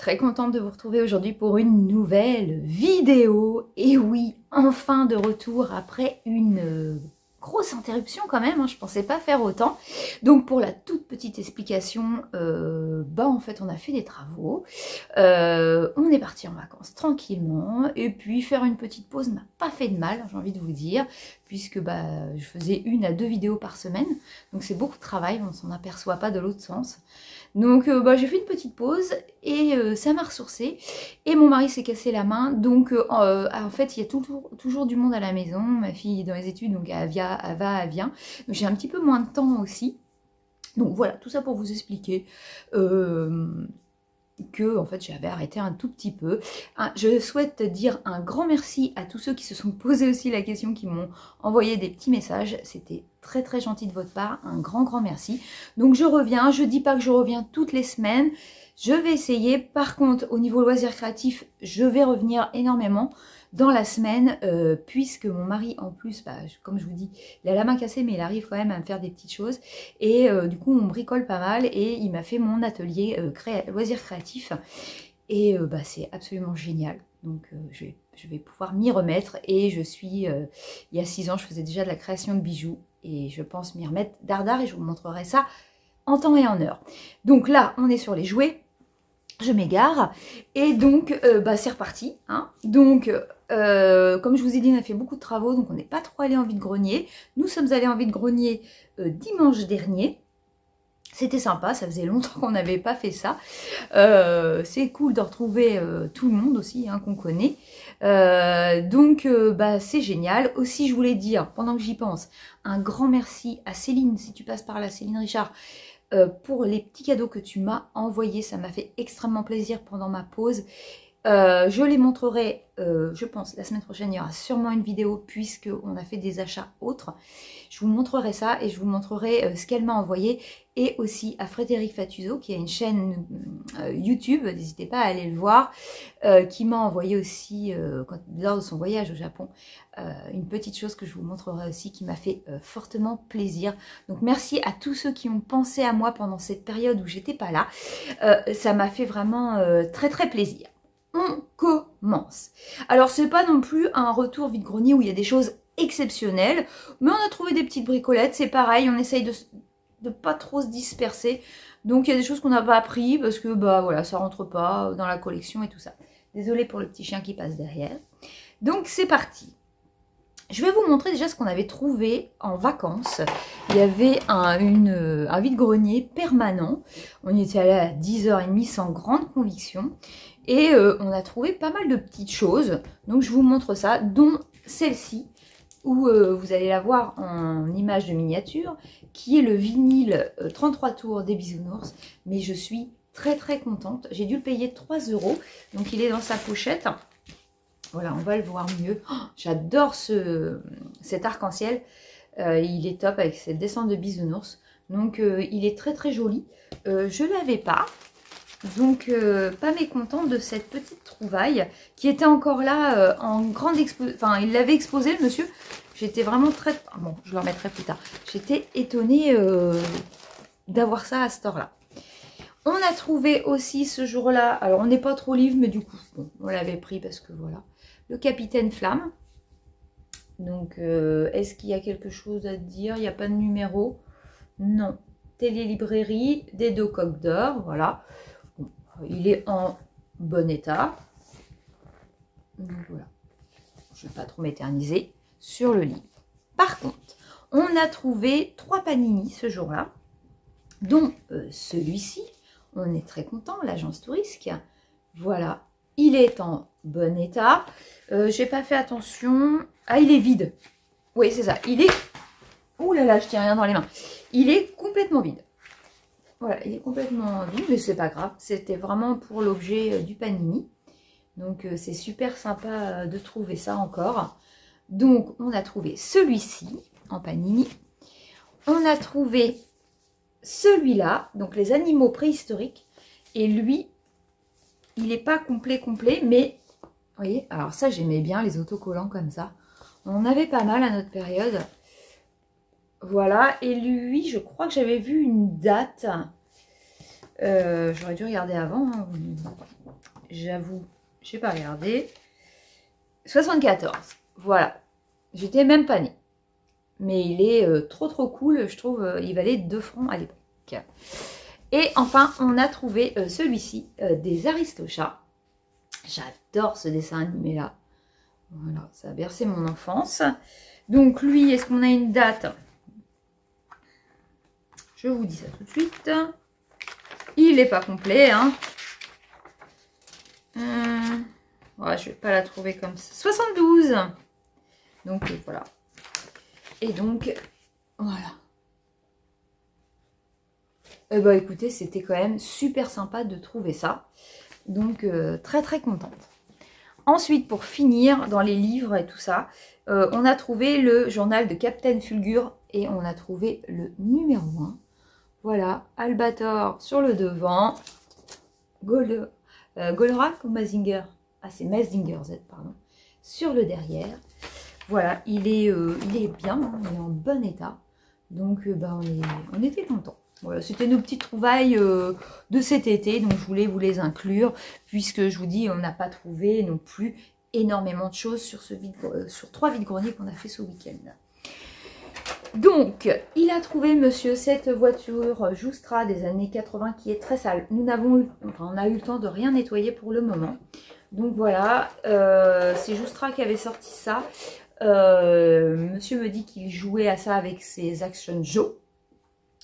très contente de vous retrouver aujourd'hui pour une nouvelle vidéo. Et oui, enfin de retour après une grosse interruption quand même, hein, je pensais pas faire autant. Donc pour la toute petite explication, en fait on a fait des travaux, on est parti en vacances tranquillement, et puis faire une petite pause n'a pas fait de mal, j'ai envie de vous dire, puisque je faisais 1 à 2 vidéos par semaine, donc c'est beaucoup de travail, on s'en aperçoit pas de l'autre sens. Donc j'ai fait une petite pause et ça m'a ressourcée. Et mon mari s'est cassé la main. Donc en fait, il y a toujours du monde à la maison. Ma fille est dans les études, donc elle va, elle vient. Donc j'ai un petit peu moins de temps aussi. Donc voilà, tout ça pour vous expliquer que en fait j'avais arrêté un tout petit peu. Je souhaite dire un grand merci à tous ceux qui se sont posés aussi la question, qui m'ont envoyé des petits messages. C'était très très gentil de votre part, un grand merci. Donc je reviens, je dis pas que je reviens toutes les semaines, je vais essayer. Par contre au niveau loisirs créatifs, je vais revenir énormément dans la semaine, puisque mon mari en plus, comme je vous dis, il a la main cassée, mais il arrive quand même à me faire des petites choses, et du coup on bricole pas mal, et il m'a fait mon atelier loisirs créatifs, et c'est absolument génial. Donc je vais pouvoir m'y remettre, et il y a 6 ans je faisais déjà de la création de bijoux, et je pense m'y remettre dardard, et je vous montrerai ça en temps et en heure. Donc là on est sur les jouets, je m'égare, et donc c'est reparti, hein. Donc comme je vous ai dit, on a fait beaucoup de travaux, donc on n'est pas trop allé en vide-grenier. Nous sommes allés en vide-grenier dimanche dernier. C'était sympa, ça faisait longtemps qu'on n'avait pas fait ça. C'est cool de retrouver tout le monde aussi, hein, qu'on connaît. Donc c'est génial. Aussi, je voulais dire, pendant que j'y pense, un grand merci à Céline, si tu passes par là, Céline Richard, pour les petits cadeaux que tu m'as envoyés. Ça m'a fait extrêmement plaisir pendant ma pause. Je les montrerai, je pense, la semaine prochaine. Il y aura sûrement une vidéo, puisqu'on a fait des achats autres. Je vous montrerai ça, et je vous montrerai ce qu'elle m'a envoyé. Et aussi à Frédéric Fatuzzo, qui a une chaîne YouTube, n'hésitez pas à aller le voir, qui m'a envoyé aussi, lors de son voyage au Japon, une petite chose que je vous montrerai aussi, qui m'a fait fortement plaisir. Donc merci à tous ceux qui ont pensé à moi pendant cette période où j'étais pas là. Ça m'a fait vraiment très plaisir. On commence. Alors c'est pas non plus un retour vide-grenier où il y a des choses exceptionnelles, mais on a trouvé des petites bricolettes, c'est pareil, on essaye de pas trop se disperser. Donc il y a des choses qu'on n'a pas appris parce que voilà, ça rentre pas dans la collection et tout ça. Désolée pour le petit chien qui passe derrière. Donc c'est parti. Je vais vous montrer déjà ce qu'on avait trouvé en vacances. Il y avait un vide-grenier permanent. On y était allé à 10h30 sans grande conviction. Et on a trouvé pas mal de petites choses. Donc je vous montre ça, dont celle-ci, où vous allez la voir en image de miniature, qui est le vinyle 33 tours des Bisounours. Mais je suis très contente. J'ai dû le payer 3 €. Donc il est dans sa pochette. Voilà, on va le voir mieux. Oh, j'adore cet arc-en-ciel. Il est top avec cette descente de Bisounours. Donc il est très joli. Je ne l'avais pas. Donc pas mécontente de cette petite trouvaille qui était encore là en grande exposition. Enfin, il l'avait exposé, le monsieur. J'étais vraiment très... Bon, je le remettrai plus tard. J'étais étonnée d'avoir ça à ce store-là. On a trouvé aussi ce jour-là, alors on n'est pas trop livre, mais du coup, bon, on l'avait pris parce que voilà, le Capitaine Flamme. Donc, est-ce qu'il y a quelque chose à dire? Il n'y a pas de numéro? Non. Télé-librairie, des 2 coques d'or, voilà. Bon, il est en bon état. Donc voilà. Je ne vais pas trop m'éterniser sur le lit. Par contre, on a trouvé 3 panini ce jour-là, dont celui-ci. On est très content, l'agence Tourisque. Voilà, il est en bon état. J'ai pas fait attention. Ah, il est vide. Oui, c'est ça. Il est... Ouh là là, je tiens rien dans les mains. Il est complètement vide. Voilà, il est complètement vide, mais c'est pas grave. C'était vraiment pour l'objet du panini. Donc, c'est super sympa de trouver ça encore. Donc, on a trouvé celui-ci en panini. On a trouvé celui-là, donc les animaux préhistoriques, et lui, il n'est pas complet, mais, vous voyez, alors ça, j'aimais bien les autocollants comme ça. On en avait pas mal à notre période. Voilà, et lui, je crois que j'avais vu une date. J'aurais dû regarder avant. Hein. J'avoue, j'ai pas regardé. 74. Voilà. J'étais même pas née. Mais il est trop cool. Je trouve il valait 2 francs à l'époque. Et enfin, on a trouvé celui-ci, des Aristochats. J'adore ce dessin animé là. Voilà, ça a bercé mon enfance. Donc lui, est-ce qu'on a une date? Je vous dis ça tout de suite. Il n'est pas complet. Hein. Ouais, je ne vais pas la trouver comme ça. 72. Donc voilà. Et donc, voilà. Eh ben, écoutez, c'était quand même super sympa de trouver ça. Donc, très contente. Ensuite, pour finir, dans les livres et tout ça, on a trouvé le journal de Captain Fulgur et on a trouvé le numéro 1. Voilà, Albator sur le devant, Goldorak ou Mazinger? Ah, c'est Mazinger Z, pardon. Sur le derrière. Voilà, il est bien, hein, il est en bon état. Donc, bah, on était contents. Voilà, c'était nos petites trouvailles de cet été, donc je voulais vous les inclure, puisque je vous dis, on n'a pas trouvé non plus énormément de choses sur, sur 3 vides-greniers qu'on a fait ce week-end. Donc, il a trouvé, monsieur, cette voiture Joustra des années 80 qui est très sale. Nous n'avons eu, enfin, on a eu le temps de rien nettoyer pour le moment. Donc voilà, c'est Joustra qui avait sorti ça. Monsieur me dit qu'il jouait à ça avec ses Action Joe.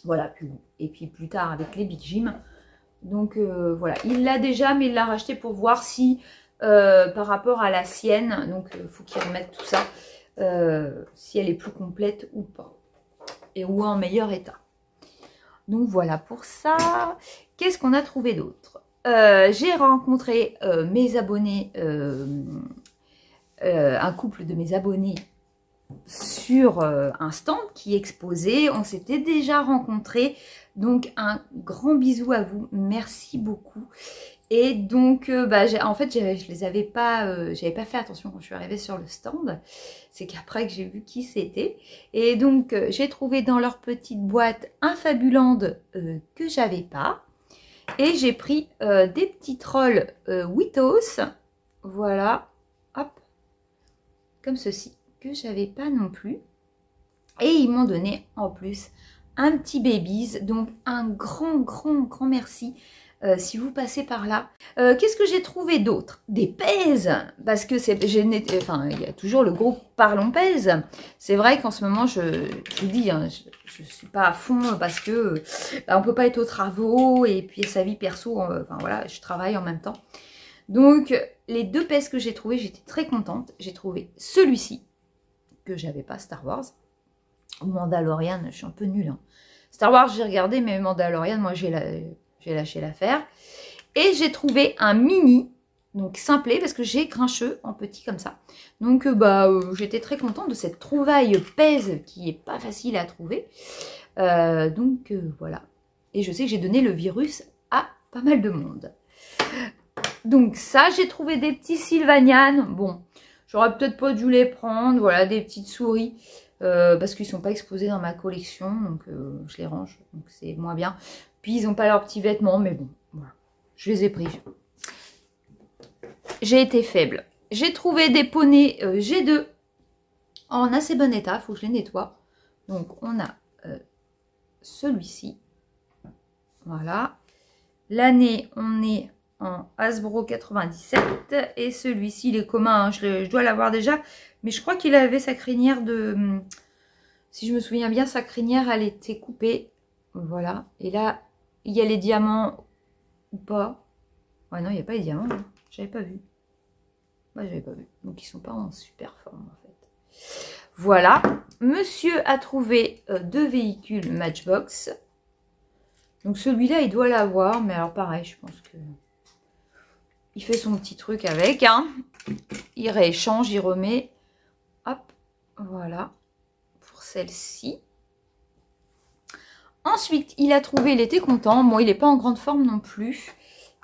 Voilà, et puis plus tard avec les Big Jim. Donc voilà, il l'a déjà, mais il l'a racheté pour voir si par rapport à la sienne, donc il faut qu'il remette tout ça, si elle est plus complète ou pas. Et ou en meilleur état. Donc voilà pour ça. Qu'est-ce qu'on a trouvé d'autre? J'ai rencontré mes abonnés, un couple de mes abonnés sur un stand qui exposait. On s'était déjà rencontrés. Donc un grand bisou à vous. Merci beaucoup. Et donc, en fait, je les avais pas, j'avais pas fait attention quand je suis arrivée sur le stand. C'est qu'après que j'ai vu qui c'était. Et donc, j'ai trouvé dans leur petite boîte un Fabuland que j'avais pas. Et j'ai pris des petits trolls Witos. Voilà, hop, comme ceci, que j'avais pas non plus. Et ils m'ont donné en plus un petit babies. Donc, un grand merci. Si vous passez par là. Qu'est-ce que j'ai trouvé d'autre? Des pèses, parce que il y a toujours le groupe Parlons Pèse. C'est vrai qu'en ce moment, je vous dis, hein, je suis pas à fond parce que on peut pas être aux travaux et puis sa vie perso, enfin voilà, je travaille en même temps. Donc, les 2 pèses que j'ai trouvées, j'étais très contente. J'ai trouvé celui-ci, que j'avais pas, Star Wars. Mandalorian, je suis un peu nulle. Hein. Star Wars, j'ai regardé, mais Mandalorian, moi, j'ai lâché l'affaire. Et j'ai trouvé un mini, donc simplet, parce que j'ai grincheux en petit comme ça. Donc, j'étais très contente de cette trouvaille pèse qui est pas facile à trouver. Donc, voilà. Et je sais que j'ai donné le virus à pas mal de monde. Donc, ça, j'ai trouvé des petits Sylvanian. Bon, j'aurais peut-être pas dû les prendre. Voilà, des petites souris. Parce qu'ils ne sont pas exposés dans ma collection. Donc, je les range. Donc, c'est moins bien. Puis, ils n'ont pas leurs petits vêtements. Mais bon, voilà. Je les ai pris. J'ai été faible. J'ai trouvé des poneys G2 en assez bon état. Il faut que je les nettoie. Donc, on a celui-ci. Voilà. L'année, on est en Hasbro 97. Et celui-ci, il est commun. Hein. Je dois l'avoir déjà. Mais je crois qu'il avait sa crinière de... Si je me souviens bien, sa crinière, elle était coupée. Voilà. Et là, il y a les diamants ou pas. Ouais, non, il n'y a pas les diamants. Hein. J'avais pas vu. Ouais, j'avais pas vu. Donc, ils sont pas en super forme, en fait. Voilà. Monsieur a trouvé 2 véhicules Matchbox. Donc, celui-là, il doit l'avoir. Mais alors, pareil, je pense que... Il fait son petit truc avec. Hein. Il rééchange, il remet. Hop. Voilà. Pour celle-ci. Ensuite, il a trouvé, il était content. Bon, il n'est pas en grande forme non plus.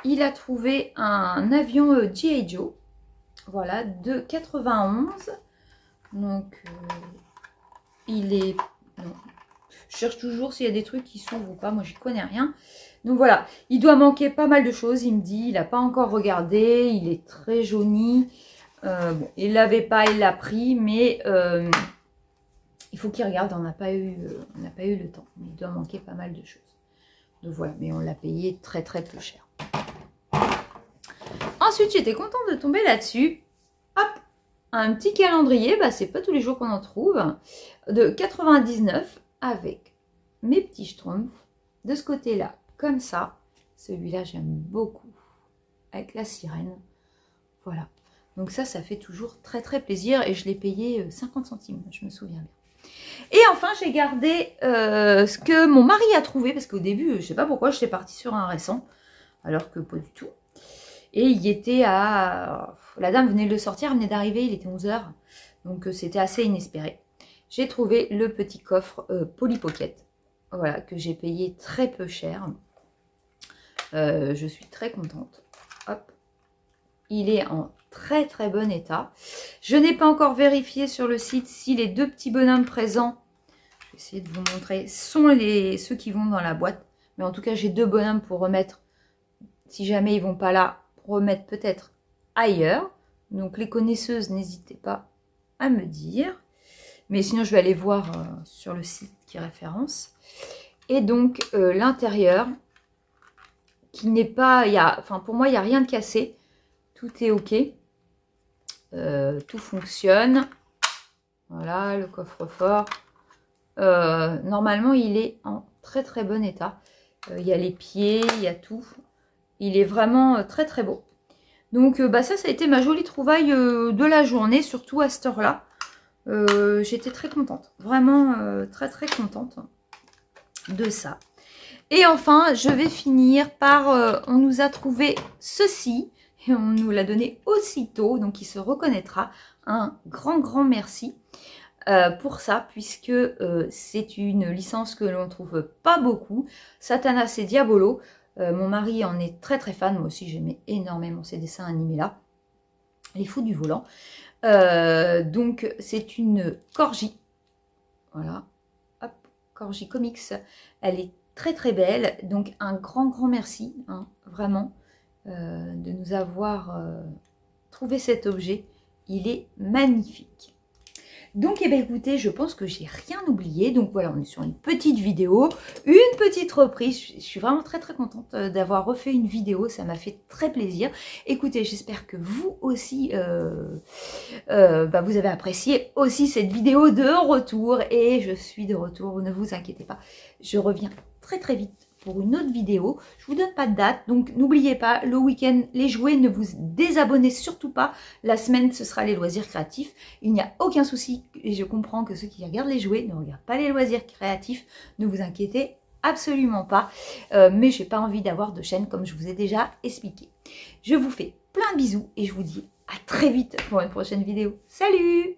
Il a trouvé un avion G.I. Joe. Voilà, de 91. Donc, il est... Non, Je cherche toujours s'il y a des trucs qui s'ouvrent ou pas. Moi, j'y connais rien. Donc voilà, il doit manquer pas mal de choses. Il me dit, il n'a pas encore regardé. Il est très jauni. Bon, il ne l'avait pas, il l'a pris. Mais il faut qu'il regarde. On n'a pas eu le temps. Mais il doit manquer pas mal de choses. Donc voilà, mais on l'a payé très très peu cher. Ensuite, j'étais contente de tomber là-dessus. Hop, un petit calendrier. Bah, c'est pas tous les jours qu'on en trouve. De 99 avec mes petits schtroumpfs. De ce côté-là, comme ça. Celui-là, j'aime beaucoup. Avec la sirène. Voilà. Donc ça fait toujours très très plaisir. Et je l'ai payé 50 centimes, je me souviens bien. Et enfin, j'ai gardé ce que mon mari a trouvé. Parce qu'au début, je ne sais pas pourquoi, j'étais partie sur un récent. Alors que pas du tout. Et il était à... La dame venait de le sortir, elle venait d'arriver, il était 11 h. Donc c'était assez inespéré. J'ai trouvé le petit coffre Polly Pocket. Voilà, que j'ai payé très peu cher. Je suis très contente. Hop. Il est en très très bon état. Je n'ai pas encore vérifié sur le site si les deux petits bonhommes présents, je vais essayer de vous montrer, sont ceux qui vont dans la boîte. Mais en tout cas, j'ai deux bonhommes pour remettre, si jamais ils ne vont pas là, pour remettre peut-être ailleurs. Donc les connaisseuses, n'hésitez pas à me dire. Mais sinon, je vais aller voir sur le site qui référence. Et donc, l'intérieur, qui n'est pas... Enfin, pour moi, il n'y a rien de cassé. Tout est OK. Tout fonctionne. Voilà, le coffre-fort. Normalement, il est en très très bon état. Il y a les pieds, il y a tout. Il est vraiment très très beau. Donc, bah, ça a été ma jolie trouvaille de la journée, surtout à cette heure-là. J'étais très contente. Vraiment très très contente de ça. Et enfin, je vais finir par... on nous a trouvé ceci. Et on nous l'a donné aussitôt. Donc, il se reconnaîtra. Un grand, grand merci pour ça. Puisque c'est une licence que l'on ne trouve pas beaucoup. Satanas et Diabolo. Mon mari en est très, très fan. Moi aussi, j'aimais énormément ces dessins animés-là. Les fous du volant. Donc, c'est une Corgi. Voilà. Hop, Corgi Comics. Elle est très très belle, donc un grand grand merci, hein, vraiment, de nous avoir trouvé cet objet. Il est magnifique. Donc, eh bien, écoutez, je pense que j'ai rien oublié. Donc voilà, on est sur une petite vidéo, une petite reprise. Je suis vraiment très très contente d'avoir refait une vidéo. Ça m'a fait très plaisir. Écoutez, j'espère que vous aussi, vous avez apprécié aussi cette vidéo de retour. Et je suis de retour, ne vous inquiétez pas. Je reviens très très vite pour une autre vidéo. Je vous donne pas de date, donc n'oubliez pas, le week-end, les jouets, ne vous désabonnez surtout pas. La semaine, ce sera les loisirs créatifs. Il n'y a aucun souci, et je comprends que ceux qui regardent les jouets ne regardent pas les loisirs créatifs. Ne vous inquiétez absolument pas, mais j'ai pas envie d'avoir de chaîne comme je vous ai déjà expliqué. Je vous fais plein de bisous et je vous dis à très vite pour une prochaine vidéo. Salut!